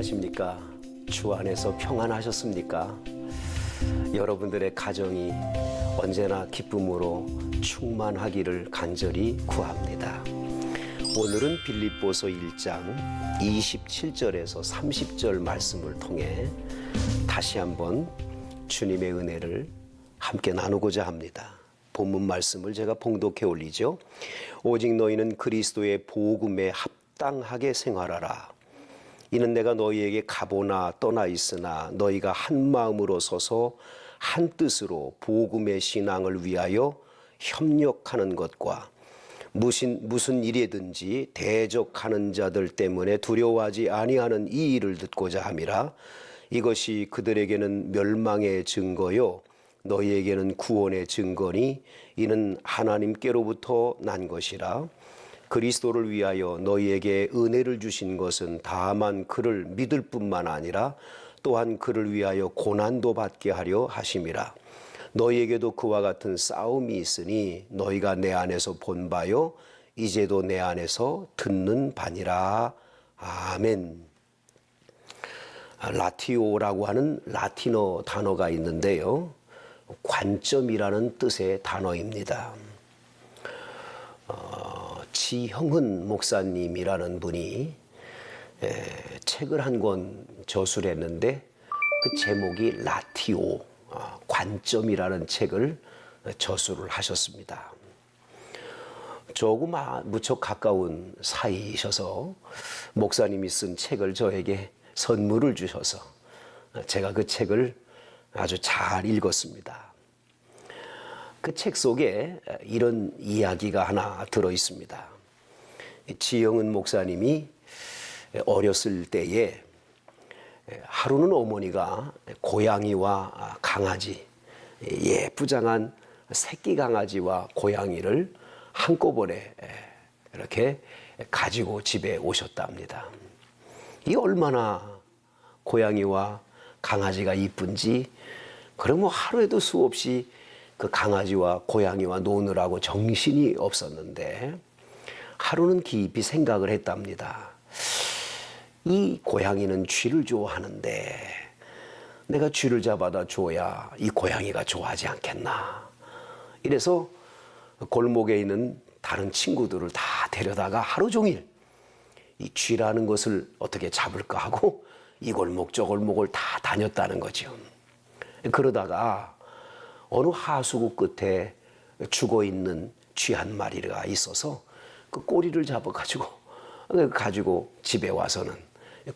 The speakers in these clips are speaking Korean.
안녕하십니까? 주 안에서 평안하셨습니까? 여러분들의 가정이 언제나 기쁨으로 충만하기를 간절히 구합니다. 오늘은 빌립보서 1장 27절에서 30절 말씀을 통해 다시 한번 주님의 은혜를 함께 나누고자 합니다. 본문 말씀을 제가 봉독해 올리죠. 오직 너희는 그리스도의 복음에 합당하게 생활하라. 이는 내가 너희에게 가보나 떠나 있으나 너희가 한 마음으로 서서 한 뜻으로 복음의 신앙을 위하여 협력하는 것과 무슨 일이든지 대적하는 자들 때문에 두려워하지 아니하는 이 일을 듣고자 함이라. 이것이 그들에게는 멸망의 증거요 너희에게는 구원의 증거니 이는 하나님께로부터 난 것이라. 그리스도를 위하여 너희에게 은혜를 주신 것은 다만 그를 믿을 뿐만 아니라 또한 그를 위하여 고난도 받게 하려 하심이라. 너희에게도 그와 같은 싸움이 있으니 너희가 내 안에서 본 바요 이제도 내 안에서 듣는 바니라. 아멘. 라티오라고 하는 라틴어 단어가 있는데요, 관점이라는 뜻의 단어입니다. 지형은 목사님이라는 분이 책을 한 권 저술을 했는데 그 제목이 라티오, 관점이라는 책을 저술을 하셨습니다. 조금 무척 가까운 사이이셔서 목사님이 쓴 책을 저에게 선물을 주셔서 제가 그 책을 아주 잘 읽었습니다. 그 책 속에 이런 이야기가 하나 들어 있습니다. 지영은 목사님이 어렸을 때에 하루는 어머니가 고양이와 강아지, 예쁘장한 새끼 강아지와 고양이를 한꺼번에 이렇게 가지고 집에 오셨답니다. 이 얼마나 고양이와 강아지가 이쁜지, 그럼 하루에도 수없이 그 강아지와 고양이와 노느라고 정신이 없었는데 하루는 깊이 생각을 했답니다. 이 고양이는 쥐를 좋아하는데 내가 쥐를 잡아다 줘야 이 고양이가 좋아하지 않겠나. 이래서 골목에 있는 다른 친구들을 다 데려다가 하루 종일 이 쥐라는 것을 어떻게 잡을까 하고 이 골목 저 골목을 다 다녔다는 거죠. 그러다가 어느 하수구 끝에 죽어있는 쥐 한 마리가 있어서 그 꼬리를 잡아가지고 집에 와서는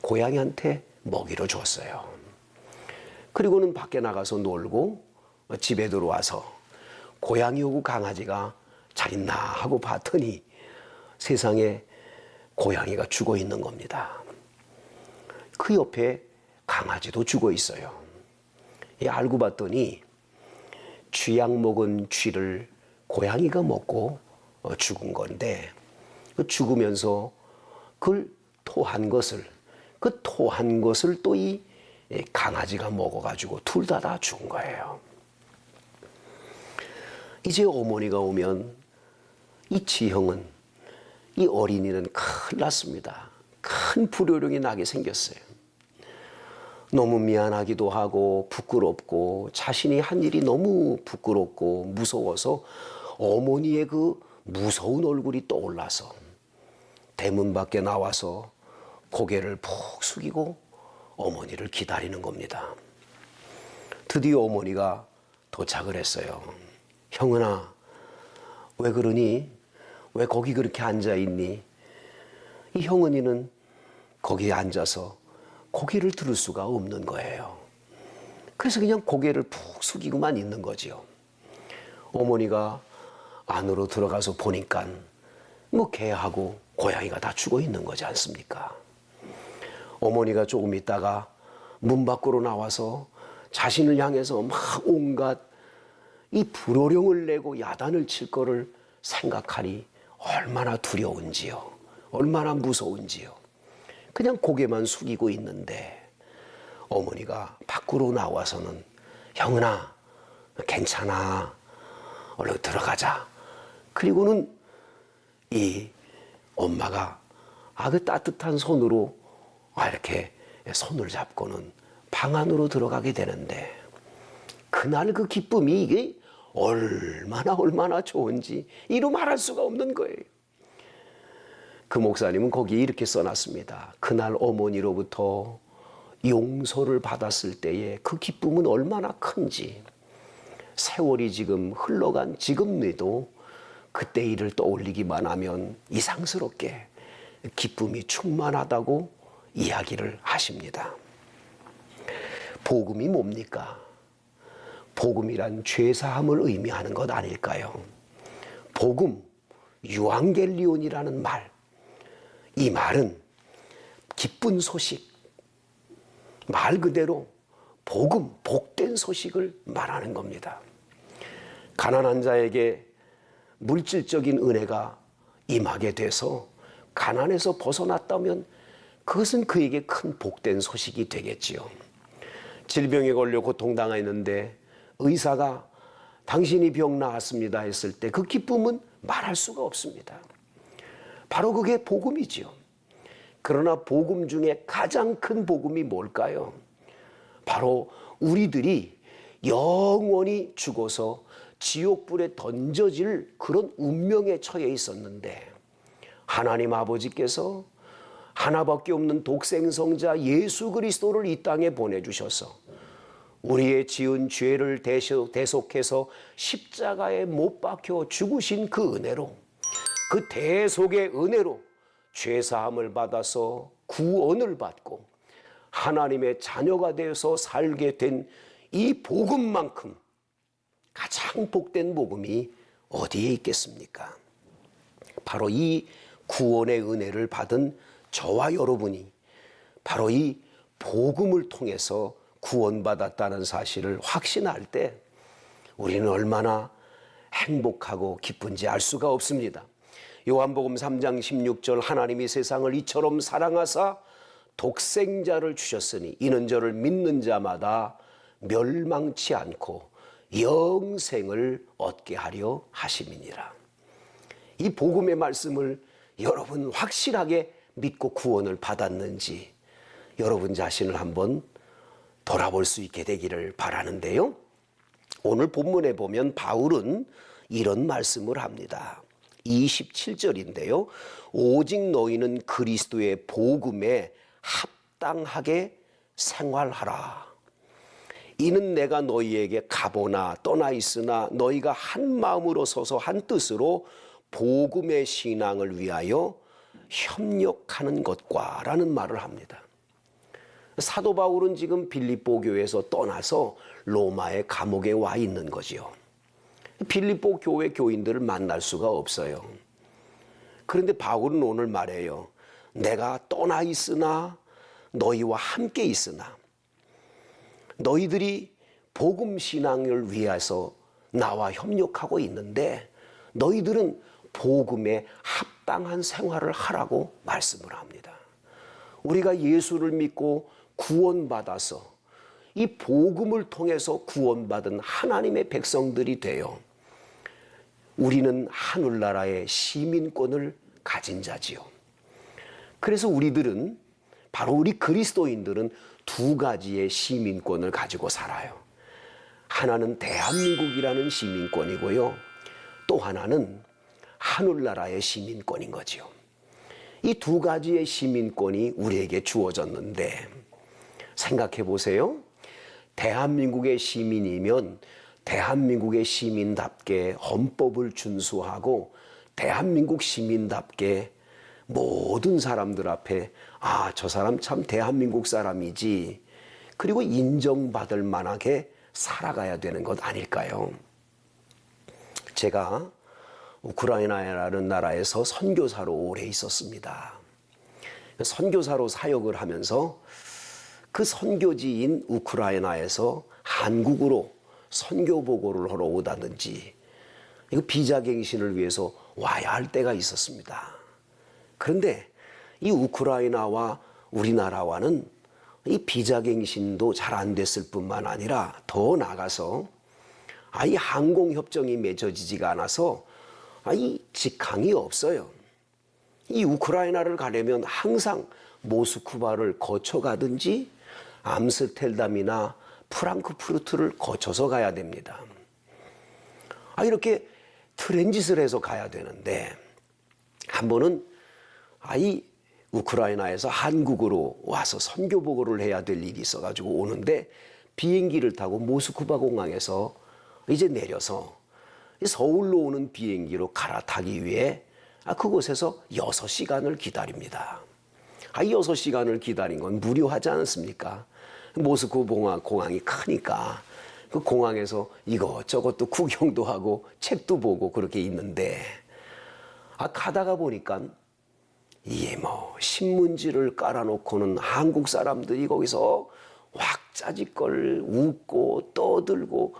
고양이한테 먹이로 줬어요. 그리고는 밖에 나가서 놀고 집에 들어와서 고양이하고 강아지가 잘 있나 하고 봤더니 세상에 고양이가 죽어 있는 겁니다. 그 옆에 강아지도 죽어 있어요. 알고 봤더니 쥐약 먹은 쥐를 고양이가 먹고 죽은 건데, 그 죽으면서 그걸 토한 것을 또 이 강아지가 먹어가지고 둘 다 죽은 거예요. 이제 어머니가 오면 이 지형은, 이 어린이는 큰일 났습니다. 큰 불효령이 나게 생겼어요. 너무 미안하기도 하고 부끄럽고 자신이 한 일이 너무 부끄럽고 무서워서 어머니의 그 무서운 얼굴이 떠올라서 대문 밖에 나와서 고개를 푹 숙이고 어머니를 기다리는 겁니다. 드디어 어머니가 도착을 했어요. 형은아, 왜 그러니? 왜 거기 그렇게 앉아있니? 이 형은이는 거기에 앉아서 고개를 들을 수가 없는 거예요. 그래서 그냥 고개를 푹 숙이고만 있는 거지요. 어머니가 안으로 들어가서 보니까 개하고 고양이가 다 죽어 있는 거지 않습니까? 어머니가 조금 있다가 문 밖으로 나와서 자신을 향해서 막 온갖 이 불호령을 내고 야단을 칠 거를 생각하니 얼마나 두려운지요. 얼마나 무서운지요. 그냥 고개만 숙이고 있는데 어머니가 밖으로 나와서는 형은아, 괜찮아, 얼른 들어가자. 그리고는 이 엄마가 그 따뜻한 손으로 이렇게 손을 잡고는 방 안으로 들어가게 되는데 그날 그 기쁨이 이게 얼마나 좋은지 이루 말할 수가 없는 거예요. 그 목사님은 거기에 이렇게 써놨습니다. 그날 어머니로부터 용서를 받았을 때의 그 기쁨은 얼마나 큰지, 세월이 지금 흘러간 지금에도 그때 일을 떠올리기만 하면 이상스럽게 기쁨이 충만하다고 이야기를 하십니다. 복음이 뭡니까? 복음이란 죄사함을 의미하는 것 아닐까요? 복음, 유앙겔리온이라는 말, 이 말은 기쁜 소식, 말 그대로 복음, 복된 소식을 말하는 겁니다. 가난한 자에게 물질적인 은혜가 임하게 돼서 가난에서 벗어났다면 그것은 그에게 큰 복된 소식이 되겠지요. 질병에 걸려 고통당했는데 의사가 당신이 병 나았습니다 했을 때 그 기쁨은 말할 수가 없습니다. 바로 그게 복음이지요. 그러나 복음 중에 가장 큰 복음이 뭘까요? 바로 우리들이 영원히 죽어서 지옥불에 던져질 그런 운명에 처해 있었는데 하나님 아버지께서 하나밖에 없는 독생성자 예수 그리스도를 이 땅에 보내주셔서 우리의 지은 죄를 대속해서 십자가에 못 박혀 죽으신 그 은혜로, 그 대속의 은혜로 죄사함을 받아서 구원을 받고 하나님의 자녀가 되어서 살게 된 이 복음만큼 가장 복된 복음이 어디에 있겠습니까? 바로 이 구원의 은혜를 받은 저와 여러분이 바로 이 복음을 통해서 구원받았다는 사실을 확신할 때 우리는 얼마나 행복하고 기쁜지 알 수가 없습니다. 요한복음 3장 16절 하나님이 세상을 이처럼 사랑하사 독생자를 주셨으니 이는 저를 믿는 자마다 멸망치 않고 영생을 얻게 하려 하심이니라. 이 복음의 말씀을 여러분 확실하게 믿고 구원을 받았는지 여러분 자신을 한번 돌아볼 수 있게 되기를 바라는데요. 오늘 본문에 보면 바울은 이런 말씀을 합니다. 27절인데요. 오직 너희는 그리스도의 복음에 합당하게 생활하라. 이는 내가 너희에게 가보나 떠나 있으나 너희가 한 마음으로 서서 한 뜻으로 복음의 신앙을 위하여 협력하는 것과 라는 말을 합니다. 사도 바울은 지금 빌립보 교회에서 떠나서 로마의 감옥에 와 있는 거지요. 빌립보 교회 교인들을 만날 수가 없어요. 그런데 바울은 오늘 말해요. 내가 떠나 있으나 너희와 함께 있으나 너희들이 복음 신앙을 위해서 나와 협력하고 있는데 너희들은 복음에 합당한 생활을 하라고 말씀을 합니다. 우리가 예수를 믿고 구원받아서 이 복음을 통해서 구원받은 하나님의 백성들이 되어 우리는 하늘나라의 시민권을 가진 자지요. 그래서 우리들은 바로 우리 그리스도인들은 두 가지의 시민권을 가지고 살아요. 하나는 대한민국이라는 시민권이고요. 또 하나는 하늘나라의 시민권인 거지요. 이 두 가지의 시민권이 우리에게 주어졌는데 생각해 보세요. 대한민국의 시민이면 대한민국의 시민답게 헌법을 준수하고 대한민국 시민답게 모든 사람들 앞에 저 사람 참 대한민국 사람이지 그리고 인정받을 만하게 살아가야 되는 것 아닐까요? 제가 우크라이나라는 나라에서 선교사로 오래 있었습니다. 선교사로 사역을 하면서 그 선교지인 우크라이나에서 한국으로 선교 보고를 하러 오다든지 이거 비자갱신을 위해서 와야 할 때가 있었습니다. 그런데 이 우크라이나와 우리나라와는 이 비자갱신도 잘 안 됐을 뿐만 아니라 더 나아가서 이 항공협정이 맺어지지가 않아서 이 직항이 없어요. 이 우크라이나를 가려면 항상 모스크바를 거쳐가든지 암스테르담이나 프랑크푸르트를 거쳐서 가야 됩니다. 이렇게 트랜짓을 해서 가야 되는데, 한 번은 이 우크라이나에서 한국으로 와서 선교 보고를 해야 될 일이 있어가지고 오는데, 비행기를 타고 모스크바 공항에서 이제 내려서 서울로 오는 비행기로 갈아타기 위해 그곳에서 6시간을 기다립니다. 6시간을 기다린 건 무료하지 않습니까? 모스크바 공항이 크니까 그 공항에서 이것저것도 구경도 하고 책도 보고 그렇게 있는데, 가다가 보니까 이게 뭐 신문지를 깔아놓고는 한국 사람들이 거기서 왁자지껄 웃고 떠들고,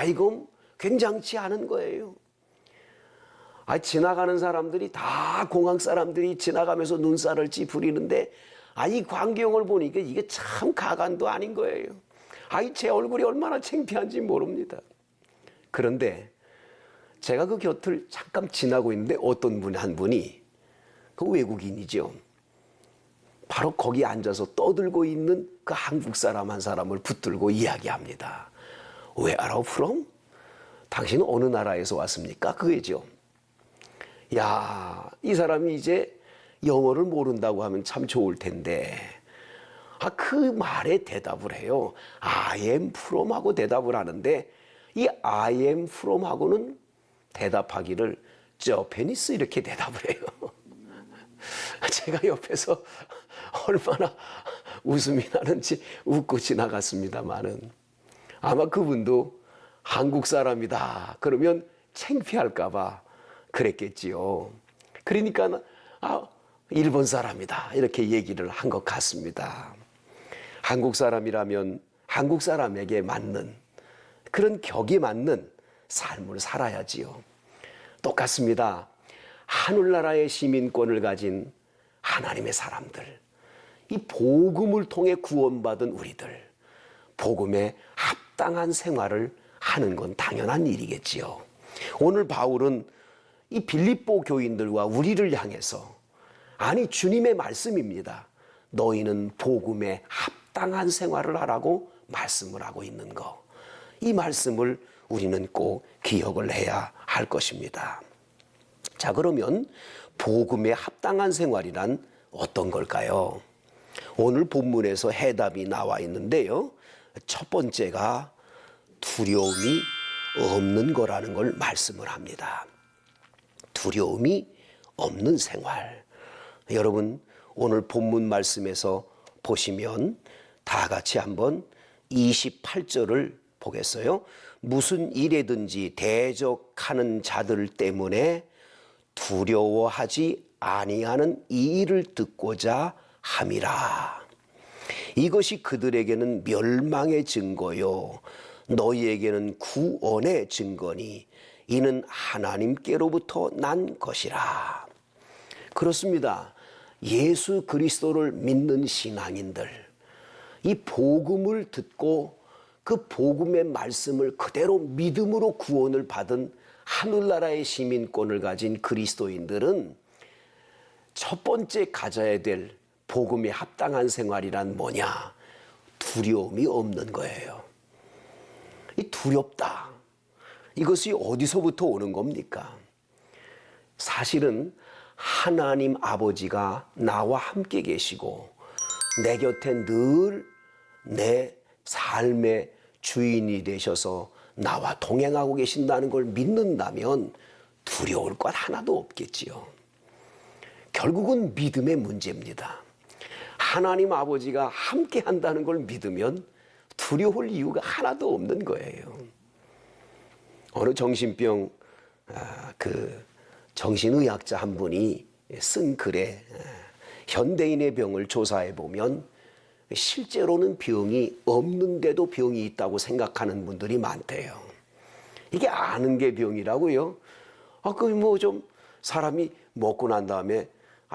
이건 굉장치 않은 거예요. 지나가는 사람들이 다 공항 사람들이 지나가면서 눈살을 찌푸리는데, 이 광경을 보니까 이게 참 가관도 아닌 거예요. 제 얼굴이 얼마나 창피한지 모릅니다. 그런데 제가 그 곁을 잠깐 지나고 있는데 어떤 한 분이, 그 외국인이죠, 바로 거기 앉아서 떠들고 있는 그 한국 사람 한 사람을 붙들고 이야기합니다. Where are you from? 당신은 어느 나라에서 왔습니까? 그거죠. 야, 이 사람이 이제 영어를 모른다고 하면 참 좋을 텐데, 그 말에 대답을 해요. I am from 하고 대답을 하는데, 이 I am from 하고는 대답하기를 Japanese 이렇게 대답을 해요. 제가 옆에서 얼마나 웃음이 나는지 웃고 지나갔습니다만은, 아마 그분도 한국 사람이다 그러면 창피할까봐 그랬겠지요. 그러니까 일본 사람이다 이렇게 얘기를 한 것 같습니다. 한국 사람이라면 한국 사람에게 맞는, 그런 격에 맞는 삶을 살아야지요. 똑같습니다. 하늘나라의 시민권을 가진 하나님의 사람들, 이 복음을 통해 구원받은 우리들, 복음에 합당한 생활을 하는 건 당연한 일이겠지요. 오늘 바울은 이 빌립보 교인들과 우리를 향해서, 주님의 말씀입니다. 너희는 복음에 합당한 생활을 하라고 말씀을 하고 있는 거, 이 말씀을 우리는 꼭 기억을 해야 할 것입니다. 자, 그러면 복음에 합당한 생활이란 어떤 걸까요? 오늘 본문에서 해답이 나와 있는데요, 첫 번째가 두려움이 없는 거라는 걸 말씀을 합니다. 두려움이 없는 생활. 여러분, 오늘 본문 말씀에서 보시면 다 같이 한번 28절을 보겠어요. 무슨 일에든지 대적하는 자들 때문에 두려워하지 아니하는 이 일을 듣고자 함이라. 이것이 그들에게는 멸망의 증거요 너희에게는 구원의 증거니 이는 하나님께로부터 난 것이라. 그렇습니다. 예수 그리스도를 믿는 신앙인들, 이 복음을 듣고 그 복음의 말씀을 그대로 믿음으로 구원을 받은 하늘나라의 시민권을 가진 그리스도인들은 첫 번째 가져야 될 복음에 합당한 생활이란 뭐냐? 두려움이 없는 거예요. 이 두렵다. 이것이 어디서부터 오는 겁니까? 사실은 하나님 아버지가 나와 함께 계시고 내 곁에 늘 내 삶의 주인이 되셔서 나와 동행하고 계신다는 걸 믿는다면 두려울 것 하나도 없겠지요. 결국은 믿음의 문제입니다. 하나님 아버지가 함께 한다는 걸 믿으면 두려울 이유가 하나도 없는 거예요. 어느 정신병 정신의학자 한 분이 쓴 글에 현대인의 병을 조사해 보면 실제로는 병이 없는데도 병이 있다고 생각하는 분들이 많대요. 이게 아는 게 병이라고요? 좀 사람이 먹고 난 다음에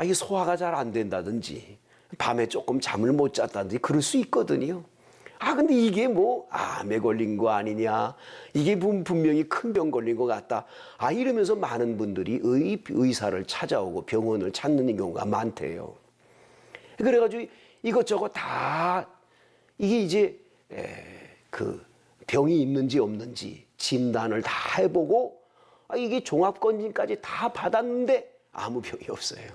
이게 소화가 잘 안 된다든지 밤에 조금 잠을 못 잤다든지 그럴 수 있거든요. 근데 이게 암에 걸린 거 아니냐, 이게 분명히 큰 병 걸린 것 같다, 이러면서 많은 분들이 의사를 찾아오고 병원을 찾는 경우가 많대요. 그래가지고 이것저것 다 이게 이제 그 병이 있는지 없는지 진단을 다 해보고 이게 종합검진까지 다 받았는데 아무 병이 없어요.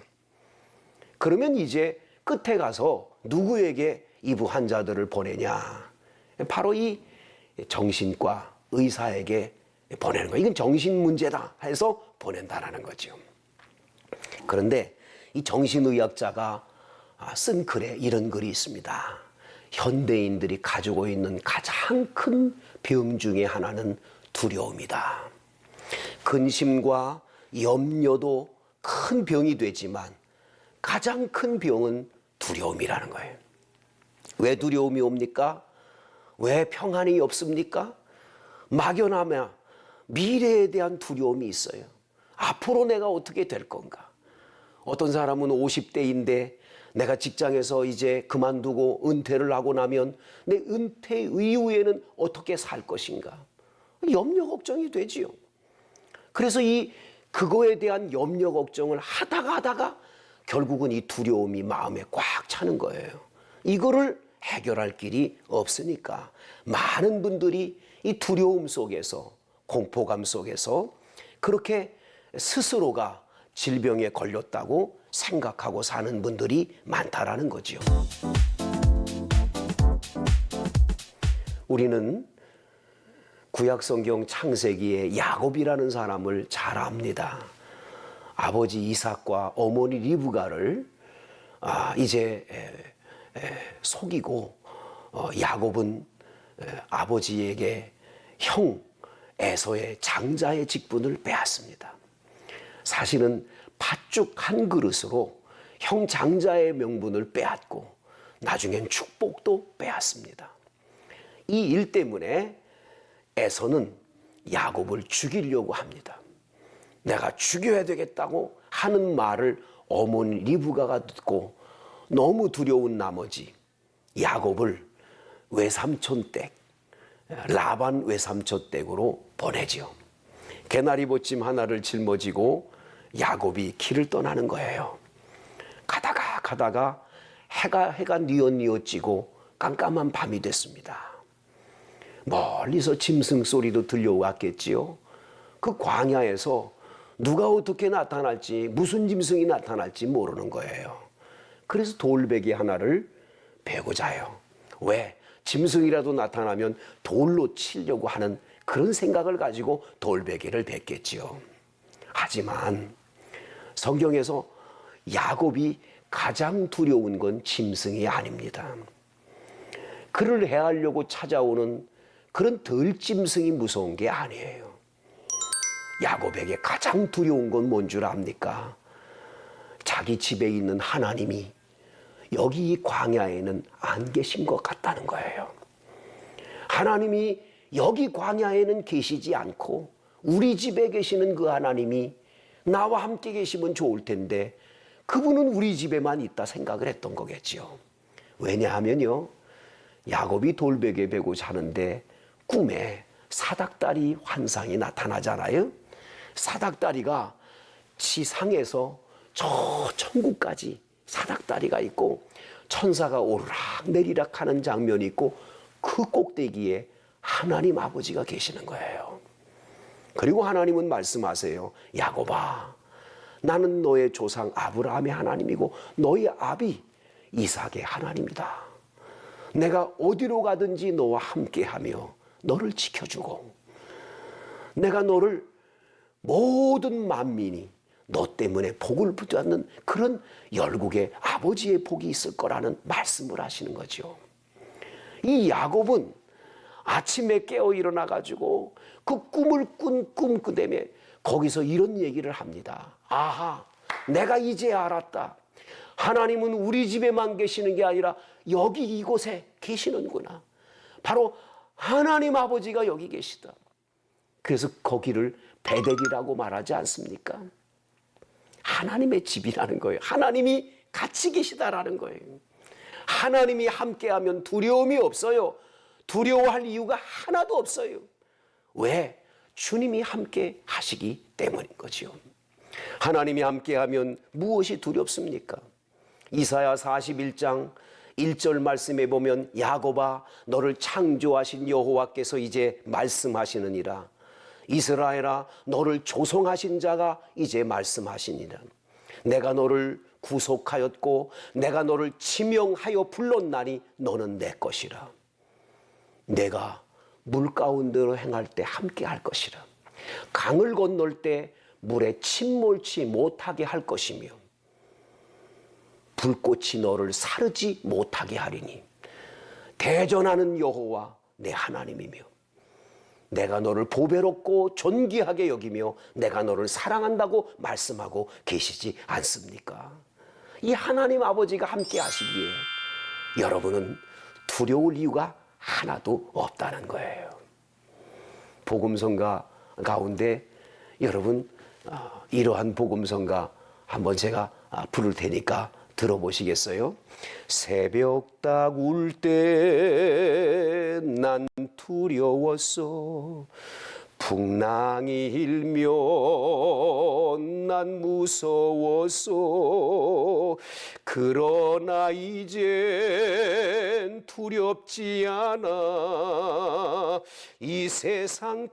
그러면 이제 끝에 가서 누구에게 이부 환자들을 보내냐? 바로 이 정신과 의사에게 보내는 거예요. 이건 정신 문제다 해서 보낸다라는 거죠. 그런데 이 정신의학자가 쓴 글에 이런 글이 있습니다. 현대인들이 가지고 있는 가장 큰 병 중에 하나는 두려움이다. 근심과 염려도 큰 병이 되지만 가장 큰 병은 두려움이라는 거예요. 왜 두려움이 옵니까? 왜 평안이 없습니까? 막연하며 미래에 대한 두려움이 있어요. 앞으로 내가 어떻게 될 건가? 어떤 사람은 50대인데 내가 직장에서 이제 그만두고 은퇴를 하고 나면 내 은퇴 이후에는 어떻게 살 것인가? 염려 걱정이 되지요. 그래서 그거에 대한 염려 걱정을 하다가 결국은 이 두려움이 마음에 꽉 차는 거예요. 이거를 해결할 길이 없으니까 많은 분들이 이 두려움 속에서, 공포감 속에서 그렇게 스스로가 질병에 걸렸다고 생각하고 사는 분들이 많다라는 거죠. 우리는 구약성경 창세기에 야곱이라는 사람을 잘 압니다. 아버지 이삭과 어머니 리브가를 이제 속이고 야곱은 아버지에게 형 에서의 장자의 직분을 빼앗습니다. 사실은 팥죽 한 그릇으로 형 장자의 명분을 빼앗고 나중엔 축복도 빼앗습니다. 이 일 때문에 에서는 야곱을 죽이려고 합니다. 내가 죽여야 되겠다고 하는 말을 어머니 리브가가 듣고 너무 두려운 나머지 야곱을 외삼촌 댁, 라반 외삼촌 댁으로 보내지요. 개나리 보침 하나를 짊어지고 야곱이 길을 떠나는 거예요. 가다가 해가 뉘엿뉘엿지고 깜깜한 밤이 됐습니다. 멀리서 짐승 소리도 들려왔겠지요. 그 광야에서 누가 어떻게 나타날지, 무슨 짐승이 나타날지 모르는 거예요. 그래서 돌베개 하나를 베고 자요. 왜? 짐승이라도 나타나면 돌로 치려고 하는 그런 생각을 가지고 돌베개를 뱉겠지요. 하지만 성경에서 야곱이 가장 두려운 건 짐승이 아닙니다. 그를 해하려고 찾아오는 그런 들짐승이 무서운 게 아니에요. 야곱에게 가장 두려운 건 뭔 줄 압니까? 자기 집에 있는 하나님이 여기 이 광야에는 안 계신 것 같다는 거예요. 하나님이 여기 광야에는 계시지 않고 우리 집에 계시는 그 하나님이 나와 함께 계시면 좋을 텐데 그분은 우리 집에만 있다 생각을 했던 거겠지요. 왜냐하면요, 야곱이 돌베개 베고 자는데 꿈에 사닥다리 환상이 나타나잖아요. 사닥다리가 지상에서 저 천국까지 사닥다리가 있고 천사가 오르락 내리락 하는 장면이 있고 그 꼭대기에 하나님 아버지가 계시는 거예요. 그리고 하나님은 말씀하세요. 야곱아, 나는 너의 조상 아브라함의 하나님이고 너의 아비 이삭의 하나님이다. 내가 어디로 가든지 너와 함께하며 너를 지켜주고 내가 너를 모든 만민이 너 때문에 복을 붙잡는 그런 열국의 아버지의 복이 있을 거라는 말씀을 하시는 거죠. 이 야곱은 아침에 깨어 일어나 가지고 그 꿈을 꾼 꿈꾸다음에 거기서 이런 얘기를 합니다. 아하, 내가 이제 알았다. 하나님은 우리 집에만 계시는 게 아니라 여기 이곳에 계시는구나. 바로 하나님 아버지가 여기 계시다. 그래서 거기를 베델이라고 말하지 않습니까? 하나님의 집이라는 거예요. 하나님이 같이 계시다라는 거예요. 하나님이 함께하면 두려움이 없어요. 두려워할 이유가 하나도 없어요. 왜? 주님이 함께 하시기 때문인 거죠. 하나님이 함께하면 무엇이 두렵습니까? 이사야 41장 1절 말씀에 보면 야곱아 너를 창조하신 여호와께서 이제 말씀하시느니라. 이스라엘아 너를 조성하신 자가 이제 말씀하시니라. 내가 너를 구속하였고 내가 너를 지명하여 불렀나니 너는 내 것이라. 내가 물 가운데로 행할 때 함께 할 것이라. 강을 건널 때 물에 침몰치 못하게 할 것이며 불꽃이 너를 사르지 못하게 하리니 대전하는 여호와 내 하나님이며 내가 너를 보배롭고 존귀하게 여기며 내가 너를 사랑한다고 말씀하고 계시지 않습니까? 이 하나님 아버지가 함께 하시기에 여러분은 두려울 이유가 하나도 없다는 거예요. 복음성가 가운데 여러분 이러한 복음성가 한번 제가 부를 테니까 들어보시겠어요? 새벽닭 울 때 난 두려웠어. 풍랑이 일면 난 무서웠어. 그러나 이젠 두렵지 않아. 이 세상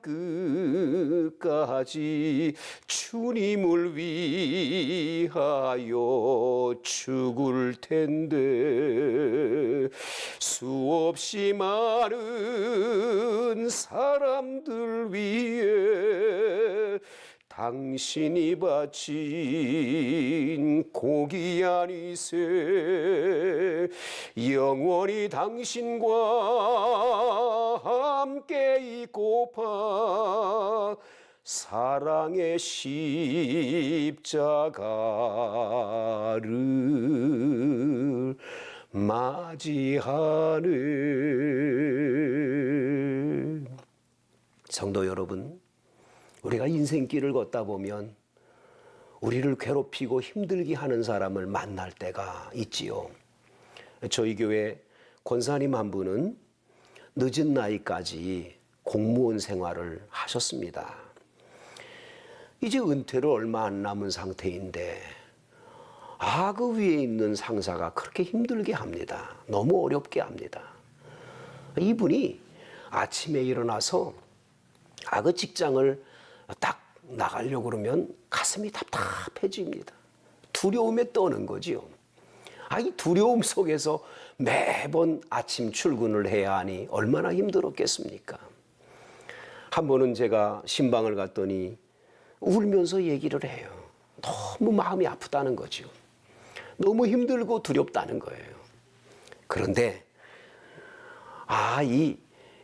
끝까지 주님을 위하여 죽을 텐데 수없이 많은 사람들 위해 당신이 바친 고기 아니세. 영원히 당신과 함께 있고파 사랑의 십자가를 맞이하는 성도 여러분, 우리가 인생길을 걷다 보면 우리를 괴롭히고 힘들게 하는 사람을 만날 때가 있지요. 저희 교회 권사님 한 분은 늦은 나이까지 공무원 생활을 하셨습니다. 이제 은퇴를 얼마 안 남은 상태인데 그 위에 있는 상사가 그렇게 힘들게 합니다. 너무 어렵게 합니다. 이분이 아침에 일어나서 그 직장을 딱 나가려고 그러면 가슴이 답답해집니다. 두려움에 떠는 거지요. 이 두려움 속에서 매번 아침 출근을 해야 하니 얼마나 힘들었겠습니까? 한 번은 제가 신방을 갔더니 울면서 얘기를 해요. 너무 마음이 아프다는 거죠. 너무 힘들고 두렵다는 거예요. 그런데 이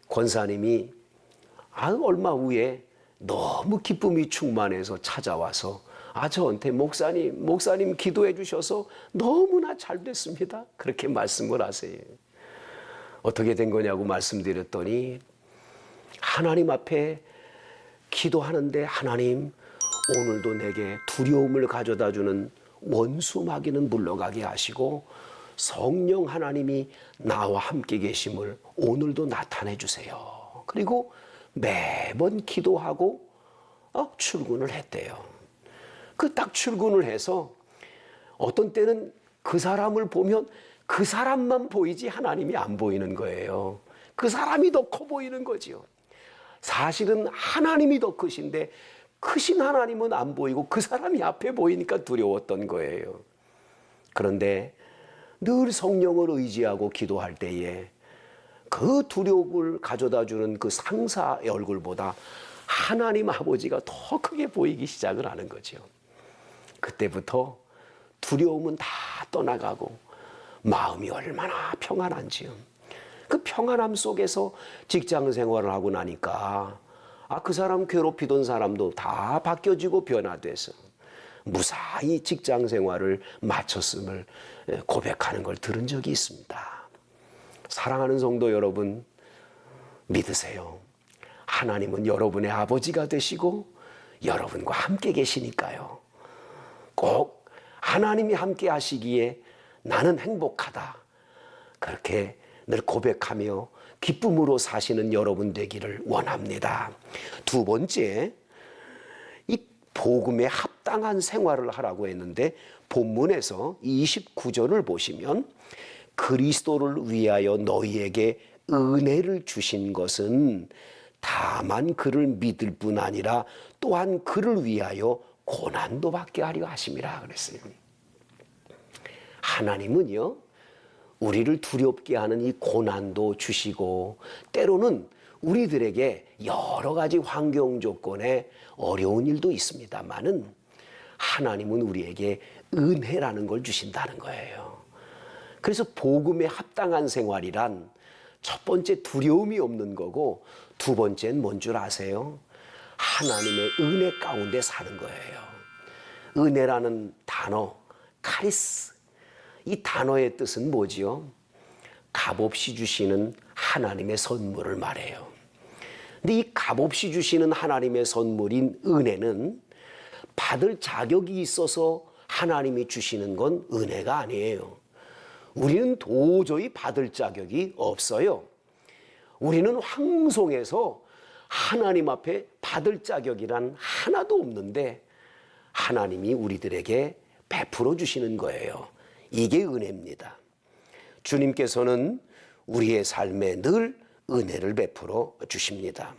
권사님이 얼마 후에 너무 기쁨이 충만해서 찾아와서 저한테 목사님 기도해 주셔서 너무나 잘 됐습니다. 그렇게 말씀을 하세요. 어떻게 된 거냐고 말씀드렸더니 하나님 앞에 기도하는데 하나님 오늘도 내게 두려움을 가져다 주는 원수 마귀는 물러가게 하시고 성령 하나님이 나와 함께 계심을 오늘도 나타내 주세요. 그리고 매번 기도하고 출근을 했대요. 딱 출근을 해서 어떤 때는 그 사람을 보면 그 사람만 보이지 하나님이 안 보이는 거예요. 그 사람이 더 커 보이는 거지요. 사실은 하나님이 더 크신데 크신 하나님은 안 보이고 그 사람이 앞에 보이니까 두려웠던 거예요. 그런데 늘 성령을 의지하고 기도할 때에 그 두려움을 가져다 주는 그 상사의 얼굴보다 하나님 아버지가 더 크게 보이기 시작을 하는 거죠. 그때부터 두려움은 다 떠나가고 마음이 얼마나 평안한지요. 그 평안함 속에서 직장 생활을 하고 나니까 그 사람 괴롭히던 사람도 다 바뀌어지고 변화돼서 무사히 직장 생활을 마쳤음을 고백하는 걸 들은 적이 있습니다. 사랑하는 성도 여러분, 믿으세요. 하나님은 여러분의 아버지가 되시고 여러분과 함께 계시니까요. 꼭 하나님이 함께 하시기에 나는 행복하다. 그렇게 늘 고백하며 기쁨으로 사시는 여러분 되기를 원합니다. 두 번째, 이 복음에 합당한 생활을 하라고 했는데 본문에서 29절을 보시면 그리스도를 위하여 너희에게 은혜를 주신 것은 다만 그를 믿을 뿐 아니라 또한 그를 위하여 고난도 받게 하려 하심이라 그랬어요. 하나님은요, 우리를 두렵게 하는 이 고난도 주시고 때로는 우리들에게 여러 가지 환경 조건에 어려운 일도 있습니다만은 하나님은 우리에게 은혜라는 걸 주신다는 거예요. 그래서 복음에 합당한 생활이란 첫 번째 두려움이 없는 거고 두 번째는 뭔 줄 아세요? 하나님의 은혜 가운데 사는 거예요. 은혜라는 단어, 카리스, 이 단어의 뜻은 뭐지요? 값없이 주시는 하나님의 선물을 말해요. 근데 이 값없이 주시는 하나님의 선물인 은혜는 받을 자격이 있어서 하나님이 주시는 건 은혜가 아니에요. 우리는 도저히 받을 자격이 없어요. 우리는 황송해서 하나님 앞에 받을 자격이란 하나도 없는데 하나님이 우리들에게 베풀어 주시는 거예요. 이게 은혜입니다. 주님께서는 우리의 삶에 늘 은혜를 베풀어 주십니다.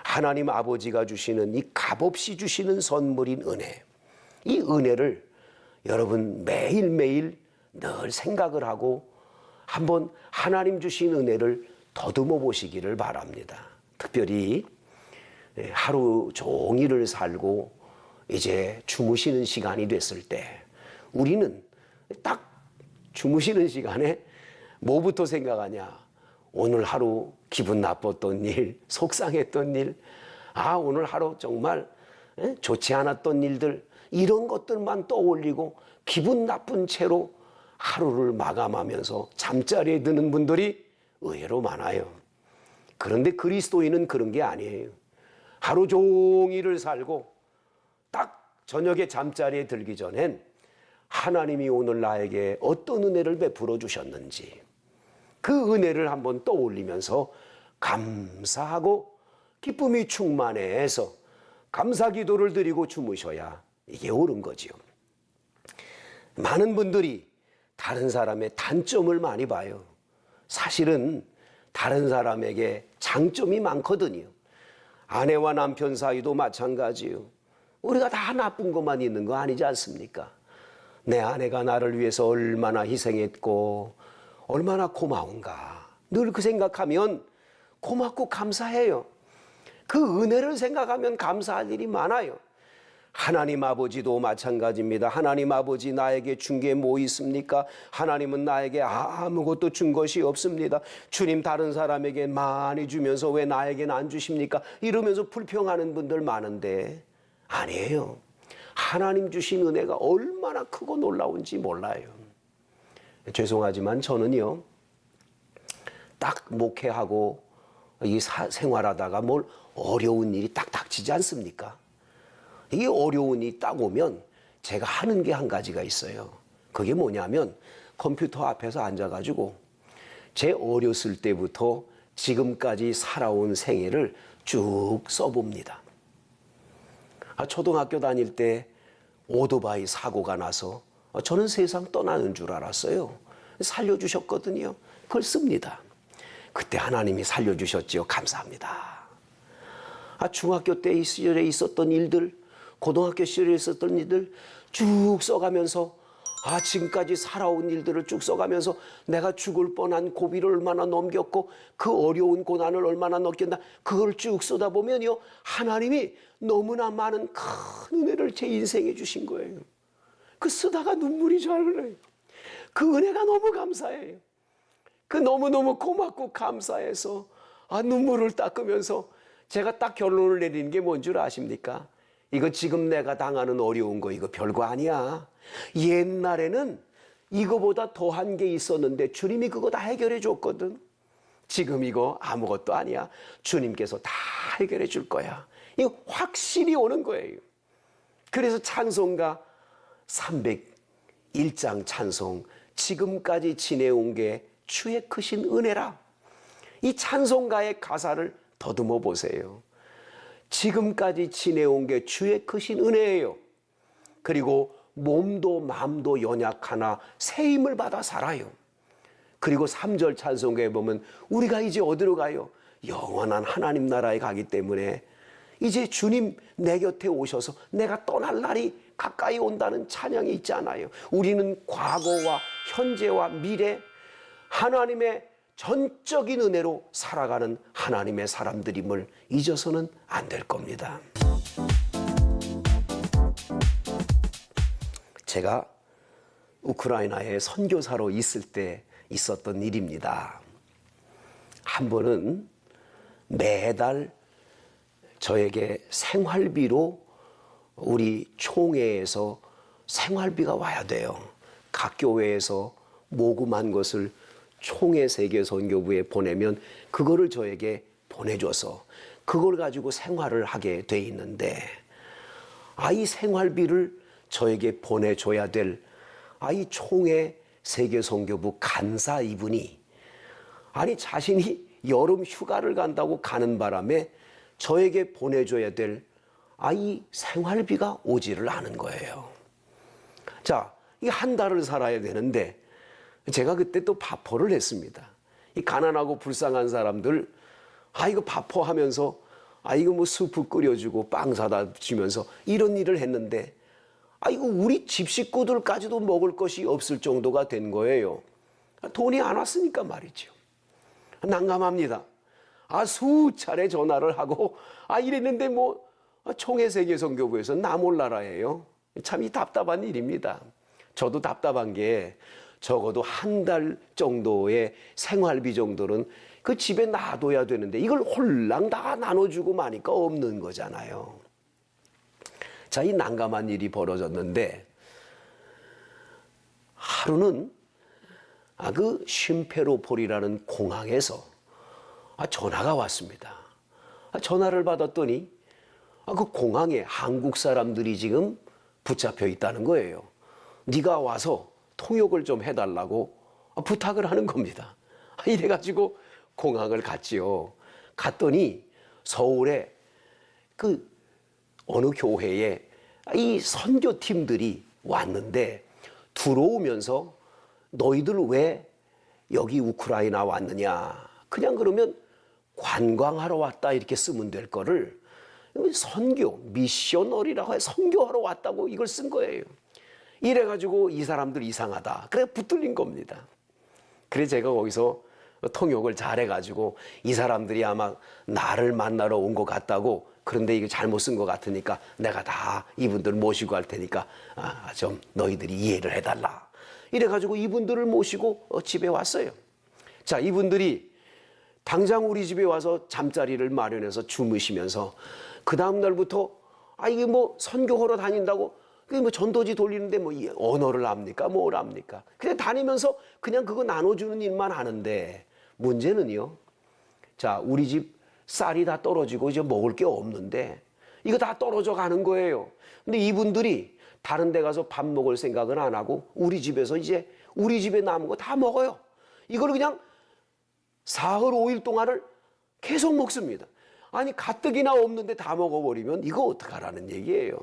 하나님 아버지가 주시는 이 값없이 주시는 선물인 은혜, 이 은혜를 여러분 매일매일 늘 생각을 하고 한번 하나님 주신 은혜를 더듬어 보시기를 바랍니다. 특별히 하루 종일을 살고 이제 주무시는 시간이 됐을 때 우리는 딱 주무시는 시간에 뭐부터 생각하냐? 오늘 하루 기분 나빴던 일, 속상했던 일, 오늘 하루 정말 좋지 않았던 일들, 이런 것들만 떠올리고 기분 나쁜 채로 하루를 마감하면서 잠자리에 드는 분들이 의외로 많아요. 그런데 그리스도인은 그런 게 아니에요. 하루 종일을 살고 딱 저녁에 잠자리에 들기 전엔 하나님이 오늘 나에게 어떤 은혜를 베풀어 주셨는지 그 은혜를 한번 떠올리면서 감사하고 기쁨이 충만해서 감사 기도를 드리고 주무셔야 이게 옳은 거지요. 많은 분들이 다른 사람의 단점을 많이 봐요. 사실은 다른 사람에게 장점이 많거든요. 아내와 남편 사이도 마찬가지요. 우리가 다 나쁜 것만 있는 거 아니지 않습니까? 내 아내가 나를 위해서 얼마나 희생했고 얼마나 고마운가. 늘 그 생각하면 고맙고 감사해요. 그 은혜를 생각하면 감사할 일이 많아요. 하나님 아버지도 마찬가지입니다. 하나님 아버지 나에게 준 게 뭐 있습니까? 하나님은 나에게 아무것도 준 것이 없습니다. 주님 다른 사람에게 많이 주면서 왜 나에게는 안 주십니까? 이러면서 불평하는 분들 많은데 아니에요. 하나님 주신 은혜가 얼마나 크고 놀라운지 몰라요. 죄송하지만 저는요, 딱 목회하고 이 생활하다가 뭘 어려운 일이 딱 닥치지 않습니까? 이게 어려운 일이 딱 오면 제가 하는 게 한 가지가 있어요. 그게 뭐냐면 컴퓨터 앞에서 앉아가지고 제 어렸을 때부터 지금까지 살아온 생애를 쭉 써봅니다. 초등학교 다닐 때 오토바이 사고가 나서 저는 세상 떠나는 줄 알았어요. 살려주셨거든요. 그걸 씁니다. 그때 하나님이 살려주셨지요. 감사합니다. 중학교 때 시절에 있었던 일들, 고등학교 시절에 있었던 일들 쭉 써가면서 지금까지 살아온 일들을 쭉 써가면서 내가 죽을 뻔한 고비를 얼마나 넘겼고 그 어려운 고난을 얼마나 넘겼나 그걸 쭉 쓰다 보면요, 하나님이 너무나 많은 큰 은혜를 제 인생에 주신 거예요. 그 쓰다가 눈물이 잘 흘러요. 그 은혜가 너무 감사해요. 그 너무너무 고맙고 감사해서 눈물을 닦으면서 제가 딱 결론을 내리는 게 뭔 줄 아십니까? 이거 지금 내가 당하는 어려운 거 이거 별거 아니야. 옛날에는 이거보다 더한 게 있었는데 주님이 그거 다 해결해 줬거든. 지금 이거 아무것도 아니야. 주님께서 다 해결해 줄 거야. 이거 확실히 오는 거예요. 그래서 찬송가 301장 찬송, 지금까지 지내온 게 주의 크신 은혜라. 이 찬송가의 가사를 더듬어 보세요. 지금까지 지내온 게 주의 크신 은혜예요. 그리고 몸도 마음도 연약하나 새 힘을 받아 살아요. 그리고 3절 찬송가에 보면 우리가 이제 어디로 가요? 영원한 하나님 나라에 가기 때문에 이제 주님 내 곁에 오셔서 내가 떠날 날이 가까이 온다는 찬양이 있잖아요. 우리는 과거와 현재와 미래 하나님의 전적인 은혜로 살아가는 하나님의 사람들임을 잊어서는 안 될 겁니다. 제가 우크라이나에 선교사로 있을 때 있었던 일입니다. 한 번은 매달 저에게 생활비로 우리 총회에서 생활비가 와야 돼요. 각 교회에서 모금한 것을 총회 세계선교부에 보내면 그거를 저에게 보내줘서 그걸 가지고 생활을 하게 돼 있는데, 이 생활비를 저에게 보내줘야 될 이 총회 세계선교부 간사 이분이 자신이 여름 휴가를 간다고 가는 바람에 저에게 보내줘야 될 이 생활비가 오지를 않은 거예요. 자, 이 한 달을 살아야 되는데 제가 그때 또 바포를 했습니다. 이 가난하고 불쌍한 사람들, 이거 바포하면서 이거 뭐 수프 끓여주고 빵 사다 주면서 이런 일을 했는데 이거 우리 집 식구들까지도 먹을 것이 없을 정도가 된 거예요. 돈이 안 왔으니까 말이죠. 난감합니다. 수차례 전화를 하고 이랬는데 총회 세계선교부에서 나 몰라라예요. 참 이 답답한 일입니다. 저도 답답한 게 적어도 한 달 정도의 생활비 정도는 그 집에 놔둬야 되는데 이걸 홀랑 다 나눠주고 마니까 없는 거잖아요. 자, 이 난감한 일이 벌어졌는데 하루는 그 쉼페로폴이라는 공항에서 전화가 왔습니다. 전화를 받았더니 그 공항에 한국 사람들이 지금 붙잡혀 있다는 거예요. 네가 와서 통역을 좀 해달라고 부탁을 하는 겁니다. 이래가지고 공항을 갔지요. 갔더니 서울에 그 어느 교회에 이 선교팀들이 왔는데 들어오면서 너희들 왜 여기 우크라이나 왔느냐, 그냥 그러면 관광하러 왔다 이렇게 쓰면 될 거를 선교, 미셔너리라고 해 선교하러 왔다고 이걸 쓴 거예요. 이래가지고 이 사람들 이상하다, 그래 붙들린 겁니다. 그래 제가 거기서 통역을 잘해가지고 이 사람들이 아마 나를 만나러 온 것 같다고, 그런데 이거 잘못 쓴 것 같으니까 내가 다 이분들 모시고 할 테니까 좀 너희들이 이해를 해달라. 이래가지고 이분들을 모시고 집에 왔어요. 자, 이분들이 당장 우리 집에 와서 잠자리를 마련해서 주무시면서 그 다음 날부터 이게 선교하러 다닌다고 그게 전도지 돌리는데 언어를 압니까? 뭘 압니까? 그냥 다니면서 그냥 그거 나눠주는 일만 하는데, 문제는요, 자, 우리 집 쌀이 다 떨어지고 이제 먹을 게 없는데 이거 다 떨어져 가는 거예요. 근데 이분들이 다른 데 가서 밥 먹을 생각은 안 하고 우리 집에서 이제 우리 집에 남은 거 다 먹어요. 이걸 그냥 사흘 5일 동안을 계속 먹습니다. 가뜩이나 없는데 다 먹어버리면 이거 어떡하라는 얘기예요.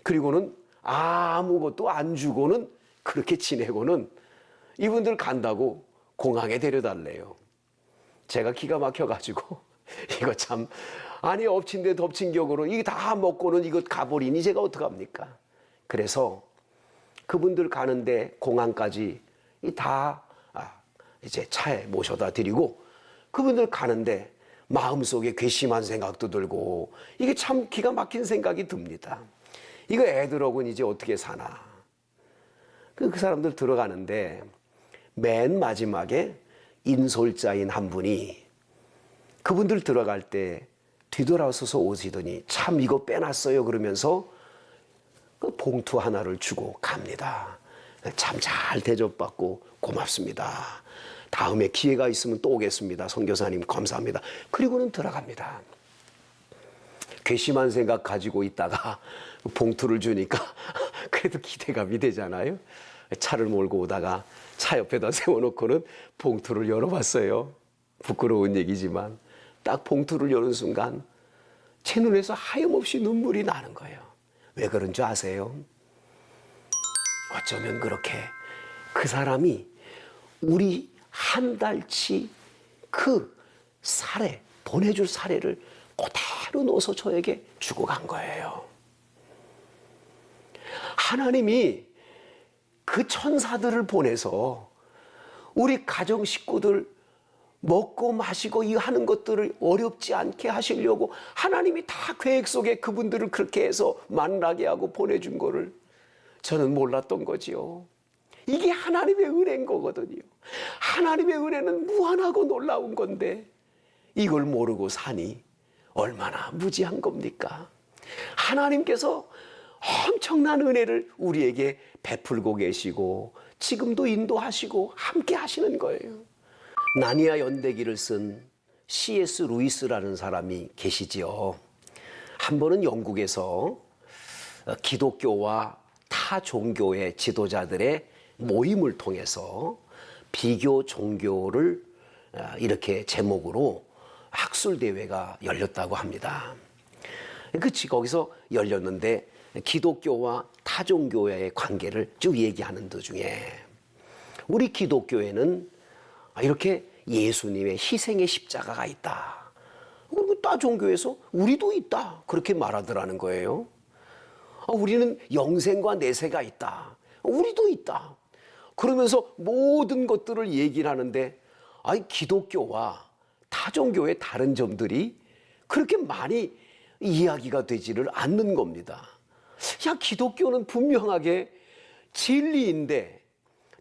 그리고는 아무것도 안 주고는 그렇게 지내고는 이분들 간다고 공항에 데려달래요. 제가 기가 막혀가지고 이거 참 엎친 데 덮친 격으로 이거 다 먹고는 이거 가버리니 제가 어떡합니까? 그래서 그분들 가는데 공항까지 다 이제 차에 모셔다 드리고 그분들 가는데 마음속에 괘씸한 생각도 들고 이게 참 기가 막힌 생각이 듭니다. 이거 애들하고는 이제 어떻게 사나. 그 사람들 들어가는데 맨 마지막에 인솔자인 한 분이 그분들 들어갈 때 뒤돌아서서 오시더니 참 이거 빼놨어요 그러면서 그 봉투 하나를 주고 갑니다. 참 잘 대접받고 고맙습니다. 다음에 기회가 있으면 또 오겠습니다. 선교사님 감사합니다. 그리고는 들어갑니다. 괘씸한 생각 가지고 있다가 봉투를 주니까 그래도 기대감이 되잖아요. 차를 몰고 오다가 차 옆에다 세워놓고는 봉투를 열어봤어요. 부끄러운 얘기지만 딱 봉투를 여는 순간 제 눈에서 하염없이 눈물이 나는 거예요. 왜 그런 줄 아세요? 어쩌면 그렇게 그 사람이 우리 한 달치 그 사례, 보내줄 사례를 그대로 넣어서 저에게 주고 간 거예요. 하나님이 그 천사들을 보내서 우리 가정 식구들 먹고 마시고 이 하는 것들을 어렵지 않게 하시려고 하나님이 다 계획 속에 그분들을 그렇게 해서 만나게 하고 보내준 거를 저는 몰랐던 거지요. 이게 하나님의 은혜인 거거든요. 하나님의 은혜는 무한하고 놀라운 건데 이걸 모르고 사니 얼마나 무지한 겁니까? 하나님께서 엄청난 은혜를 우리에게 베풀고 계시고 지금도 인도하시고 함께 하시는 거예요. 나니아 연대기를 쓴 C.S. 루이스라는 사람이 계시지요. 한 번은 영국에서 기독교와 타 종교의 지도자들의 모임을 통해서 비교 종교를 이렇게 제목으로 학술대회가 열렸다고 합니다. 거기서 열렸는데 기독교와 타 종교의 관계를 쭉 얘기하는 도중에 우리 기독교에는 이렇게 예수님의 희생의 십자가가 있다. 그리고 타 종교에서 우리도 있다. 그렇게 말하더라는 거예요. 우리는 영생과 내세가 있다. 우리도 있다. 그러면서 모든 것들을 얘기를 하는데 기독교와 타 종교의 다른 점들이 그렇게 많이 이야기가 되지를 않는 겁니다. 기독교는 분명하게 진리인데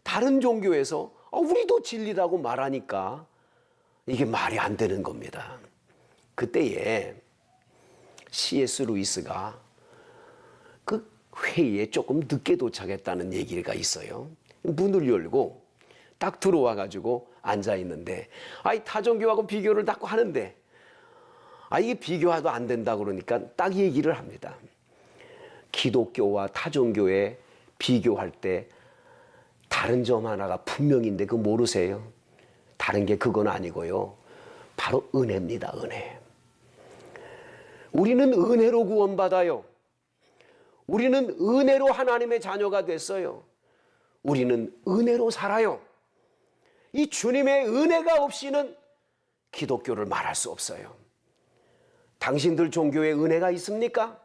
다른 종교에서 우리도 진리라고 말하니까 이게 말이 안 되는 겁니다. 그때에 C.S. 루이스가 그 회의에 조금 늦게 도착했다는 얘기가 있어요. 문을 열고 딱 들어와 가지고 앉아 있는데 타종교하고 비교를 자꾸 하는데 이게 비교해도 안 된다 그러니까 딱 얘기를 합니다. 기독교와 타종교에 비교할 때 다른 점 하나가 분명인데 그거 모르세요? 다른 게 그건 아니고요. 바로 은혜입니다. 은혜. 우리는 은혜로 구원받아요. 우리는 은혜로 하나님의 자녀가 됐어요. 우리는 은혜로 살아요. 이 주님의 은혜가 없이는 기독교를 말할 수 없어요. 당신들 종교에 은혜가 있습니까?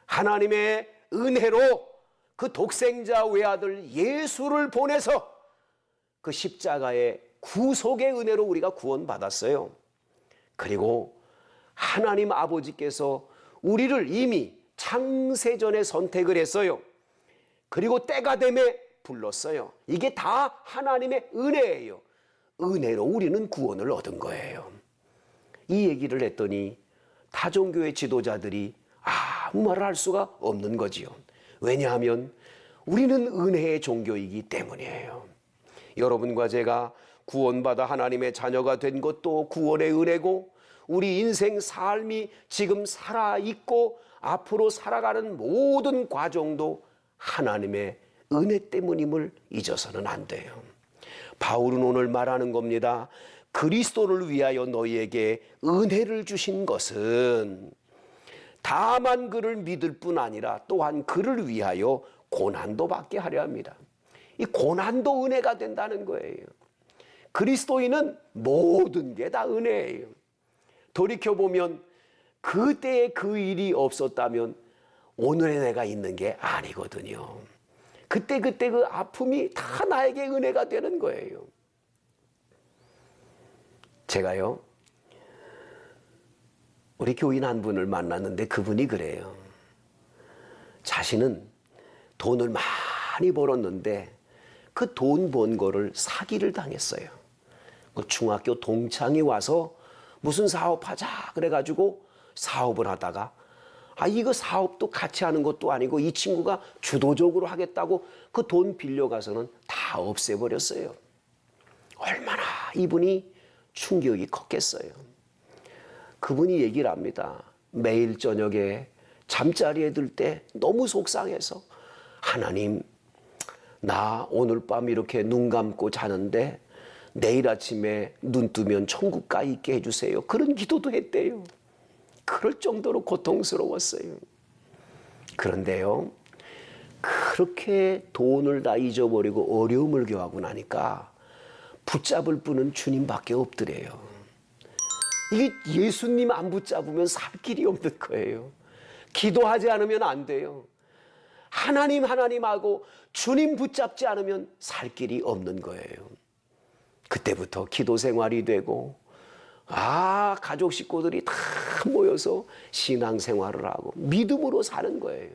하나님의 은혜로 그 독생자 외아들 예수를 보내서 그 십자가의 구속의 은혜로 우리가 구원받았어요. 그리고 하나님 아버지께서 우리를 이미 창세전에 선택을 했어요. 그리고 때가 되매 불렀어요. 이게 다 하나님의 은혜예요. 은혜로 우리는 구원을 얻은 거예요. 이 얘기를 했더니 타종교의 지도자들이 아무 말을 할 수가 없는 거지요. 왜냐하면 우리는 은혜의 종교이기 때문이에요. 여러분과 제가 구원받아 하나님의 자녀가 된 것도 구원의 은혜고 우리 인생 삶이 지금 살아있고 앞으로 살아가는 모든 과정도 하나님의 은혜 때문임을 잊어서는 안 돼요. 바울은 오늘 말하는 겁니다. 그리스도를 위하여 너희에게 은혜를 주신 것은 다만 그를 믿을 뿐 아니라 또한 그를 위하여 고난도 받게 하려 합니다. 이 고난도 은혜가 된다는 거예요. 그리스도인은 모든 게 다 은혜예요. 돌이켜보면 그때의 그 일이 없었다면 오늘의 내가 있는 게 아니거든요. 그때 그 아픔이 다 나에게 은혜가 되는 거예요. 제가요, 우리 교인 한 분을 만났는데 그분이 그래요. 자신은 돈을 많이 벌었는데 그 돈 번 거를 사기를 당했어요. 그 중학교 동창이 와서 무슨 사업하자 그래가지고 사업을 하다가 이거 사업도 같이 하는 것도 아니고 이 친구가 주도적으로 하겠다고 그 돈 빌려가서는 다 없애버렸어요. 얼마나 이분이 충격이 컸겠어요. 그분이 얘기를 합니다. 매일 저녁에 잠자리에 들 때 너무 속상해서 하나님, 나 오늘 밤 이렇게 눈 감고 자는데 내일 아침에 눈 뜨면 천국 가 있게 해주세요. 그런 기도도 했대요. 그럴 정도로 고통스러웠어요. 그런데요, 그렇게 돈을 다 잊어버리고 어려움을 겪고 나니까 붙잡을 분은 주님밖에 없더래요. 이게 예수님 안 붙잡으면 살 길이 없는 거예요. 기도하지 않으면 안 돼요. 하나님하고 주님 붙잡지 않으면 살 길이 없는 거예요. 그때부터 기도 생활이 되고, 가족 식구들이 다 모여서 신앙 생활을 하고 믿음으로 사는 거예요.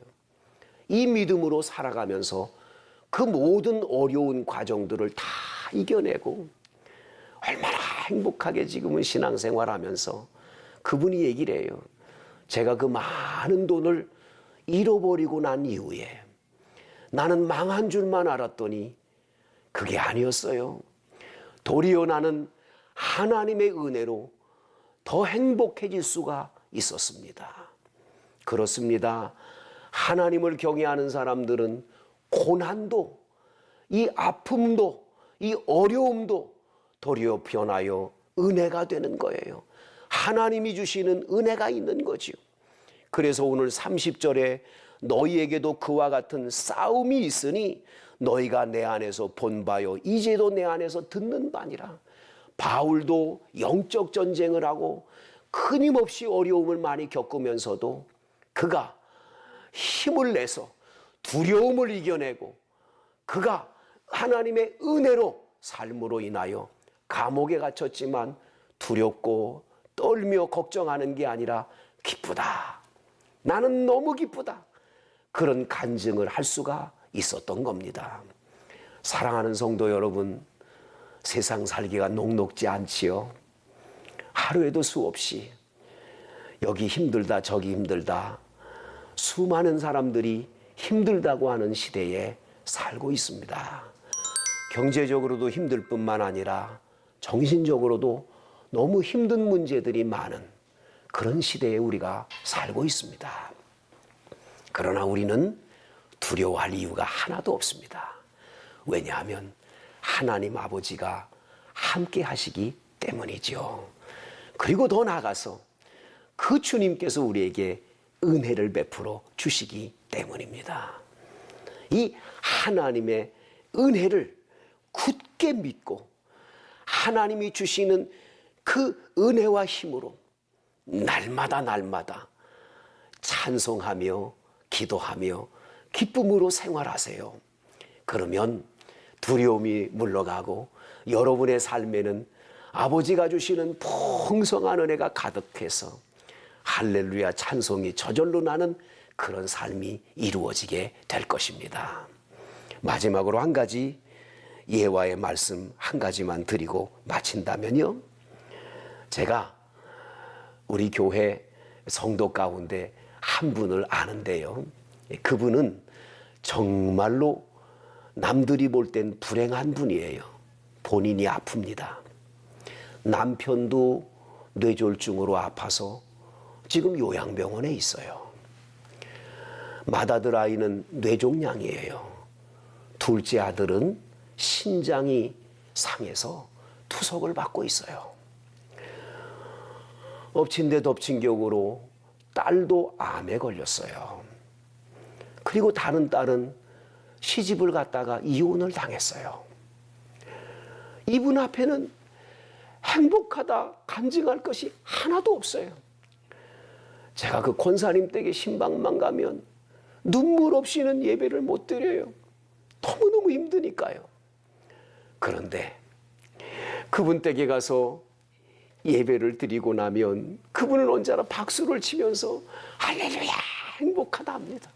이 믿음으로 살아가면서 그 모든 어려운 과정들을 다 이겨내고 얼마나 행복하게 지금은 신앙생활하면서 그분이 얘기를 해요. 제가 그 많은 돈을 잃어버리고 난 이후에 나는 망한 줄만 알았더니 그게 아니었어요. 도리어 나는 하나님의 은혜로 더 행복해질 수가 있었습니다. 그렇습니다. 하나님을 경외하는 사람들은 고난도, 이 아픔도, 이 어려움도 도리어 변하여 은혜가 되는 거예요. 하나님이 주시는 은혜가 있는 거지요. 그래서 오늘 30절에 너희에게도 그와 같은 싸움이 있으니 너희가 내 안에서 본 바요 이제도 내 안에서 듣는 바니라. 바울도 영적 전쟁을 하고 끊임없이 어려움을 많이 겪으면서도 그가 힘을 내서 두려움을 이겨내고 그가 하나님의 은혜로 삶으로 인하여 감옥에 갇혔지만 두렵고 떨며 걱정하는 게 아니라 기쁘다. 나는 너무 기쁘다. 그런 간증을 할 수가 있었던 겁니다. 사랑하는 성도 여러분, 세상 살기가 녹록지 않지요. 하루에도 수없이 여기 힘들다 저기 힘들다 수많은 사람들이 힘들다고 하는 시대에 살고 있습니다. 경제적으로도 힘들 뿐만 아니라 정신적으로도 너무 힘든 문제들이 많은 그런 시대에 우리가 살고 있습니다. 그러나 우리는 두려워할 이유가 하나도 없습니다. 왜냐하면 하나님 아버지가 함께 하시기 때문이죠. 그리고 더 나아가서 그 주님께서 우리에게 은혜를 베풀어 주시기 때문입니다. 이 하나님의 은혜를 굳게 믿고 하나님이 주시는 그 은혜와 힘으로 날마다 찬송하며 기도하며 기쁨으로 생활하세요. 그러면 두려움이 물러가고 여러분의 삶에는 아버지가 주시는 풍성한 은혜가 가득해서 할렐루야 찬송이 저절로 나는 그런 삶이 이루어지게 될 것입니다. 마지막으로 한 가지 예화의 말씀 한 가지만 드리고 마친다면요. 제가 우리 교회 성도 가운데 한 분을 아는데요. 그분은 정말로 남들이 볼 땐 불행한 분이에요. 본인이 아픕니다. 남편도 뇌졸중으로 아파서 지금 요양병원에 있어요. 맏아들 아이는 뇌종양이에요. 둘째 아들은 신장이 상해서 투석을 받고 있어요. 엎친 데 덮친 격으로 딸도 암에 걸렸어요. 그리고 다른 딸은 시집을 갔다가 이혼을 당했어요. 이분 앞에는 행복하다 간증할 것이 하나도 없어요. 제가 그 권사님 댁에 신방만 가면 눈물 없이는 예배를 못 드려요. 너무너무 힘드니까요. 그런데 그분 댁에 가서 예배를 드리고 나면 그분은 언제나 박수를 치면서 할렐루야 행복하다 합니다.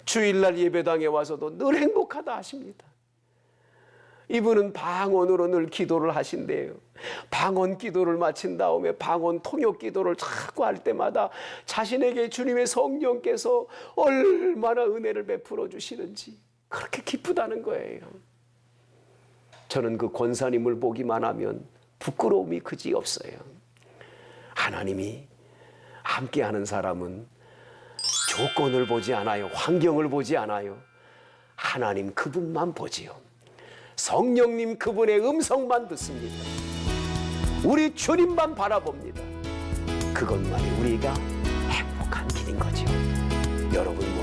주일날 예배당에 와서도 늘 행복하다 하십니다. 이분은 방언으로 늘 기도를 하신대요. 방언 기도를 마친 다음에 방언 통역 기도를 자꾸 할 때마다 자신에게 주님의 성령께서 얼마나 은혜를 베풀어 주시는지 그렇게 기쁘다는 거예요. 저는 그 권사님을 보기만 하면 부끄러움이 그지 없어요. 하나님이 함께하는 사람은 조건을 보지 않아요. 환경을 보지 않아요. 하나님 그분만 보지요. 성령님 그분의 음성만 듣습니다. 우리 주님만 바라봅니다. 그것만이 우리가 행복한 길인 거죠. 여러분